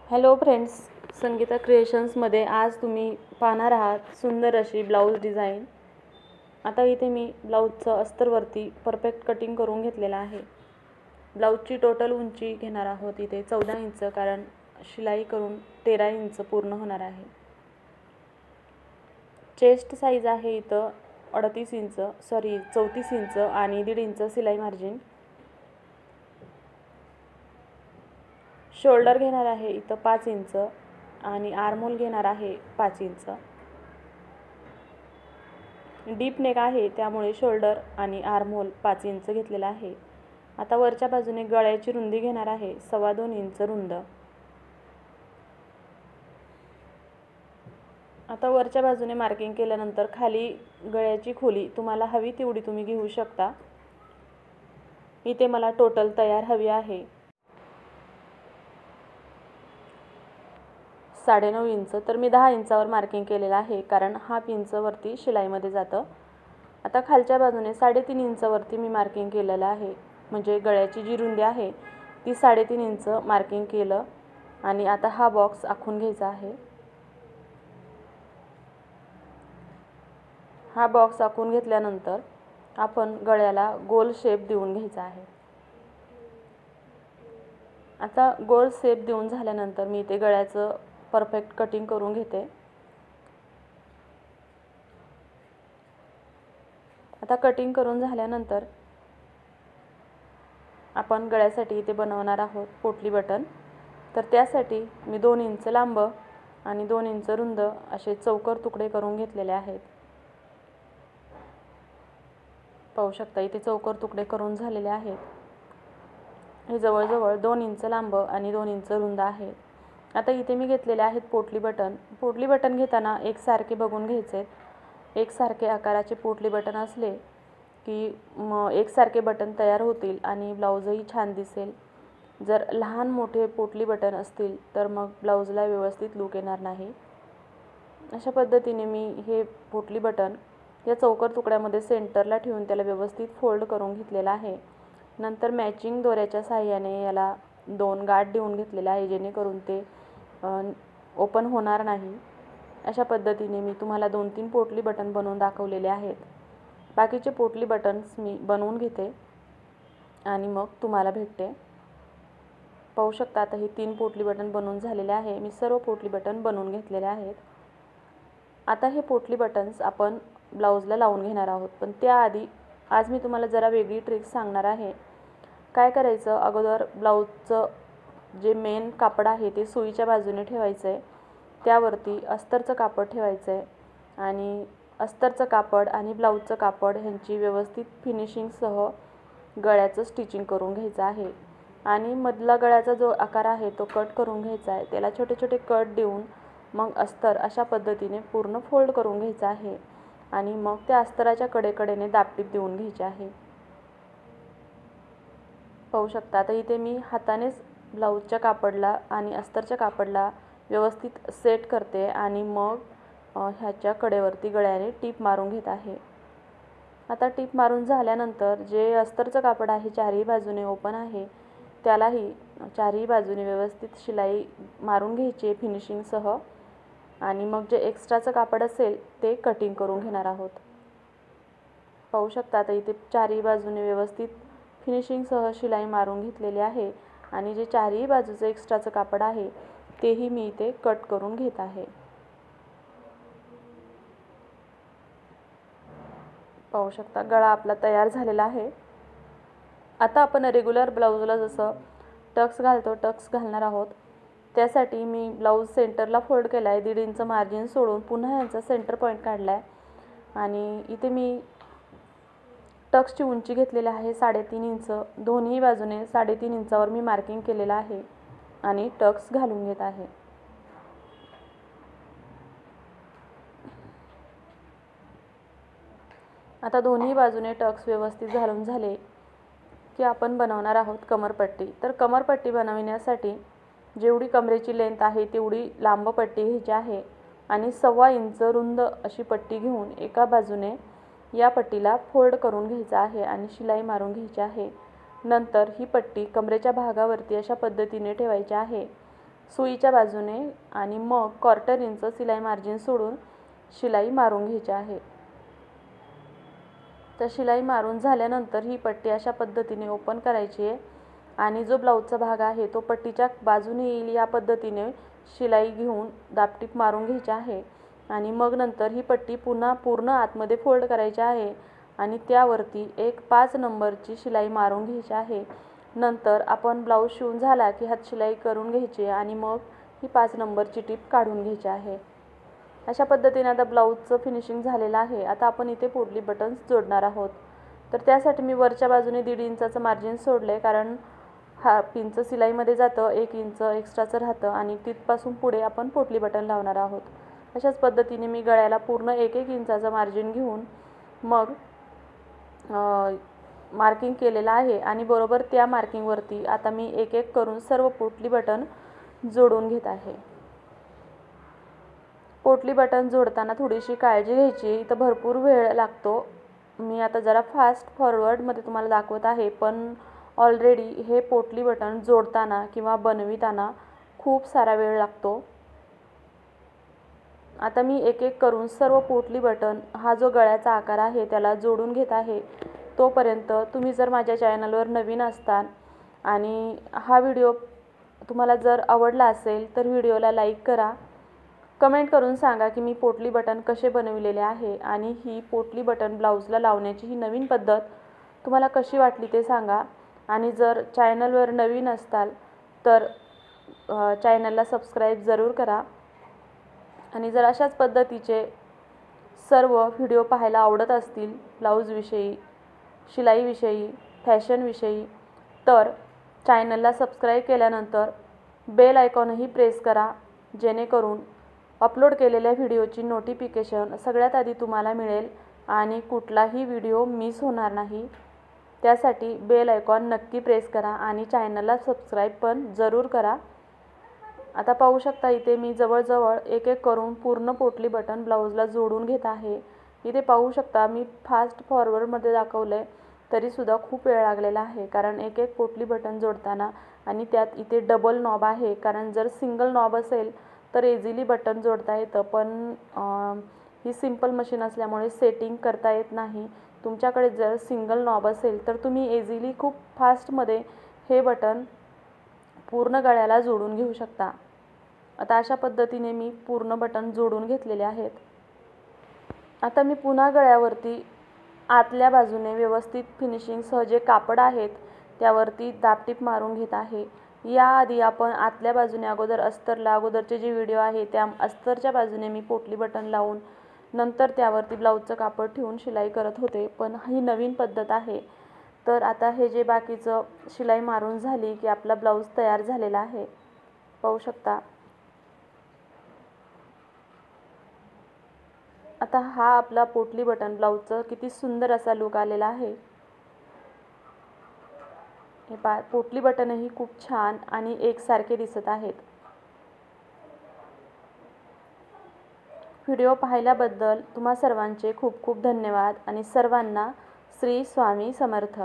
Hello friends, Sangeeta क्रिएशन्समध्ये आज तुम्ही पाहणार आहात सुंदर अशी ब्लाऊज डिझाईन। आता इथे मी ब्लाऊजचं अस्तरवरती परफेक्ट कटिंग करून घेतलेलं आहे। ब्लाऊजची टोटल उंची घेणार आहोत इथे 14 इंच, कारण शिलाई करून 13 इंच पूर्ण होणार आहे। चेस्ट साईज आहे इथं 34 इंच आणि 1.5 इंच शिलाई मार्जिन। शोल्डर घेणार आहे इथं 5 इंच आणि आर्महोल घेणार आहे 5 इंच। डीप नेक आहे त्यामुळे शोल्डर आणि आर्महोल 5 इंच घेतलेला आहे। आता वरच्या बाजूने गळ्याची रुंदी घेणार आहे 2.25 इंच रुंद। आता वरच्या बाजूने मार्किंग केल्यानंतर खाली गळ्याची खोली तुम्हाला हवी तेवढी तुम्ही घेऊ शकता। इथे मला टोटल तयार हवी आहे 9.5 इंच, तर मी 10 इंचावर मार्किंग केलेलं आहे, कारण हाफ इंच वरती शिलाईमध्ये जातं। आता खालच्या बाजूने 3.5 इंच वरती मी मार्किंग केलेलं आहे, म्हणजे गळ्याची जी रुंदी आहे ती 3.5 इंच मार्किंग केलं। आणि आता हा बॉक्स आखून घ्यायचा आहे। हा बॉक्स आखून घेतल्यानंतर आपण गळ्याला गोल शेप देऊन घ्यायचा आहे। आता गोल शेप देऊन झाल्यानंतर मी इथे गळ्याचं परफेक्ट कटिंग करून घेते। आता कटिंग करून झाल्यानंतर आपण गळ्यासाठी इथे बनवणार आहोत पोटली बटन। तर त्यासाठी मी 2 इंच लांब आणि 2 इंच रुंद असे चौकोर तुकडे करून घेतलेले आहेत। पाहू शकता इथे चौकोर तुकडे करून झालेले आहेत। हे जवळजवळ 2 इंच लांब आणि 2 इंच रुंद आहे। आता इथे मी घेतलेले आहेत पोटली बटन। पोटली बटन घेताना एकसारखे बघून घ्यायचे। एकसारखे आकाराचे पोटली बटन असले की एकसारखे बटन तयार होतील आणि ब्लाऊजही छान दिसेल। जर लहान मोठे पोटली बटन असतील तर मग ब्लाऊजला व्यवस्थित लूक येणार नाही। अशा पद्धतीने मी हे पोटली बटन या चौकोर तुकड्यामध्ये सेंटरला ठेवून त्याला व्यवस्थित फोल्ड करून घेतलेला आहे। नंतर मॅचिंग दोऱ्याच्या सहाय्याने याला 2 गाठ देऊन घेतलेला आहे, जेणेकरून ते ओपन होणार नाही। अशा पद्धतीने मी तुम्हाला 2-3 पोटली बटन बनवून दाखवलेले आहेत। बाकीचे पोटली बटन्स मी बनवून घेते आणि मग तुम्हाला भेटते। पाहू शकता आता ही 3 पोटली बटन बनवून झालेले आहे। मी सर्व पोटली बटन बनवून घेतलेले आहेत। आता हे पोटली बटन्स आपण ब्लाऊजला लावून घेणार आहोत, पण त्याआधी आज मी तुम्हाला जरा वेगळी ट्रिक सांगणार आहे। काय करायचं, अगोदर ब्लाऊजचं जे मेन कापड आहे ते सुईच्या बाजूने ठेवायचं आहे, त्यावरती अस्तरचं कापड ठेवायचं आहे आणि अस्तरचं कापड आणि ब्लाऊजचं कापड ह्यांची व्यवस्थित फिनिशिंगसह गळ्याचं स्टिचिंग करून घ्यायचं आहे। आणि मधला गळ्याचा जो आकार आहे तो कट करून घ्यायचा आहे। त्याला छोटे छोटे कट देऊन मग अस्तर अशा पद्धतीने पूर्ण फोल्ड करून घ्यायचं आहे आणि मग त्या अस्तराच्या कडेकडेने दाबटीप देऊन घ्यायचे आहे। पाहू शकता आता इथे मी हातानेच ब्लाऊजच्या कापडला आणि अस्तरच्या कापडला व्यवस्थित सेट करते आणि मग ह्याच्या कडेवरती गळ्याने टीप मारून घेत आहे। आता टीप मारून झाल्यानंतर जे अस्तरचं कापड आहे चारही बाजूने ओपन आहे, त्यालाही चारही बाजूने व्यवस्थित शिलाई मारून घ्यायची आहे फिनिशिंगसह आणि मग जे एक्स्ट्राचं कापड असेल ते कटिंग करून घेणार आहोत। पाहू शकता आता इथे चारही बाजूने व्यवस्थित फिनिशिंगसह शिलाई मारून घेतलेली आहे आणि जे चारही बाजूचं एक्स्ट्राचं कापड आहे तेही मी इथे कट करून घेत आहे। पाहू शकता गळा आपला तयार झालेला आहे। आता आपण रेग्युलर ब्लाऊजला जसं टक्स घालतो टक्स घालणार आहोत। त्यासाठी मी ब्लाऊज सेंटरला फोल्ड केला आहे, 1.5 इंच मार्जिन सोडून पुन्हा यांचा सेंटर पॉईंट काढला आहे आणि इथे मी टक्सची उंची घेतलेली आहे 3.5 इंच। दोन्ही बाजूने 3.5 इंचावर मी मार्किंग केलेलं आहे आणि टक्स घालून घेत आहे। आता दोन्ही बाजूने टक्स व्यवस्थित घालून झाले की आपण बनवणार आहोत कमरपट्टी। तर कमरपट्टी बनवण्यासाठी जेवढी कमरेची लेंथ आहे तेवढी लांब पट्टी घ्यायची आहे आणि 1.25 इंच रुंद अशी पट्टी घेऊन एका बाजूने या पट्टीला फोल्ड करून घ्यायचा आहे आणि शिलाई मारून घ्यायची आहे। नंतर ही पट्टी कमरेच्या भागावरती अशा पद्धतीने ठेवायची आहे सुईच्या बाजूने आणि मग 1/4 इंच शिलाई मार्जिन सोडून शिलाई मारून घ्यायची आहे। तर शिलाई मारून झाल्यानंतर ही पट्टी अशा पद्धतीने ओपन करायची आहे आणि जो ब्लाऊजचा भाग आहे तो पट्टीच्या बाजूने येईल या पद्धतीने शिलाई घेऊन दाबटीप मारून घ्यायची आहे आणि मग नंतर ही पट्टी पुन्हा पूर्ण आतमध्ये फोल्ड करायची आहे आणि त्यावरती एक 5 नंबरची शिलाई मारून घ्यायची आहे। नंतर आपण ब्लाऊज शिवून झाला की हात शिलाई करून घ्यायची आणि मग ही 5 नंबरची टीप काढून घ्यायची आहे। अशा पद्धतीने आता ब्लाऊजचं फिनिशिंग झालेलं आहे। आता आपण इथे पोटली बटन्स जोडणार आहोत। तर त्यासाठी मी वरच्या बाजूने 1.5 इंचाचं मार्जिन सोडले, कारण हा पिनचं सिलाईमध्ये जातं, 1 इंच एक्स्ट्राचं राहतं आणि तिथपासून पुढे आपण पोटली बटन लावणार आहोत। अशाच पद्धतीने मी गळ्याला पूर्ण 1-1 इंचाचं मार्जिन घेऊन मग मार्किंग केलेलं आहे आणि बरोबर त्या मार्किंगवरती आता मी एक एक करून सर्व पोटली बटन जोडून घेत आहे। पोटली बटन जोडताना थोडीशी काळजी घ्यायची, इथं भरपूर वेळ लागतो। मी आता जरा फास्ट फॉरवर्डमध्ये तुम्हाला दाखवत आहे, पण ऑलरेडी हे पोटली बटन जोडताना किंवा बनविताना खूप सारा वेळ लागतो। आता मी एक एक करून सर्व पोटली बटन हा जो गळ्याचा आकार आहे त्याला जोडून घेत आहे। तोपर्यंत तुम्ही जर माझ्या चॅनलवर नवीन असताल आणि हा व्हिडिओ तुम्हाला जर आवडला असेल तर व्हिडिओला लाईक करा, कमेंट करून सांगा की मी पोटली बटन कसे बनविलेले आहे आणि ही पोटली बटन ब्लाऊजला लावण्याची ही नवीन पद्धत तुम्हाला कशी वाटली ते सांगा। आणि जर चॅनलवर नवीन असताल तर चॅनलला सबस्क्राईब जरूर करा आणि जर अशाच पद्धतीचे सर्व व्हिडिओ पाहायला आवडत असतील ब्लाऊजविषयी, शिलाईविषयी, फॅशनविषयी, तर चॅनलला सबस्क्राईब केल्यानंतर बेल आयकॉनही प्रेस करा, जेणेकरून अपलोड केलेल्या व्हिडिओची नोटिफिकेशन सगळ्यात आधी तुम्हाला मिळेल आणि कुठलाही व्हिडिओ मिस होणार नाही। त्यासाठी बेल आयकॉन नक्की प्रेस करा आणि चॅनलला सबस्क्राईब पण जरूर करा। आता पाहू शकता इथे मी जवळजवळ एक एक करून पूर्ण पोटली बटन ब्लाऊजला जोडून घेत आहे। इथे पाहू शकता मी फास्ट फॉरवर्डमध्ये दाखवले तरीसुद्धा खूप वेळ लागलेला आहे, कारण एक एक पोटली बटन जोडताना आणि त्यात इथे डबल नॉब आहे। कारण जर सिंगल नॉब असेल तर इझिली बटन जोडता येतं, पण ही सिंपल मशीन असल्यामुळे सेटिंग करता येत नाही। तुमच्याकडे जर सिंगल नॉब असेल तर तुम्ही इझिली खूप फास्टमध्ये हे बटन पूर्ण गळ्याला जोडून घेऊ शकता। आता अशा पद्धतीने मी पूर्ण बटन जोडून घेतलेले आहेत। आता मी पुन्हा गळ्यावरती आतल्या बाजूने व्यवस्थित फिनिशिंगसह जे कापड आहेत त्यावरती दाबटीप मारून घेत आहे। याआधी आपण आतल्या बाजूने अगोदरचे जे व्हिडिओ आहे त्या अस्तरच्या बाजूने मी पोटली बटन लावून नंतर त्यावरती ब्लाऊजचं कापड ठेवून शिलाई करत होते, पण ही नवीन पद्धत आहे। तर आता हे जे बाकीचं शिलाई मारून झाली की आपला ब्लाऊज तयार झालेला आहे, पाहू शकता। आता हा आपला पोटली बटन ब्लाऊजचा किती सुंदर असा लुक आलेला आहे। हे पोटली बटनही खूप छान आणि एकसारखे दिसत आहेत। व्हिडिओ पाहिल्याबद्दल तुम्हा सर्वांचे खूप खूप धन्यवाद आणि सर्वांना श्री स्वामी समर्थ।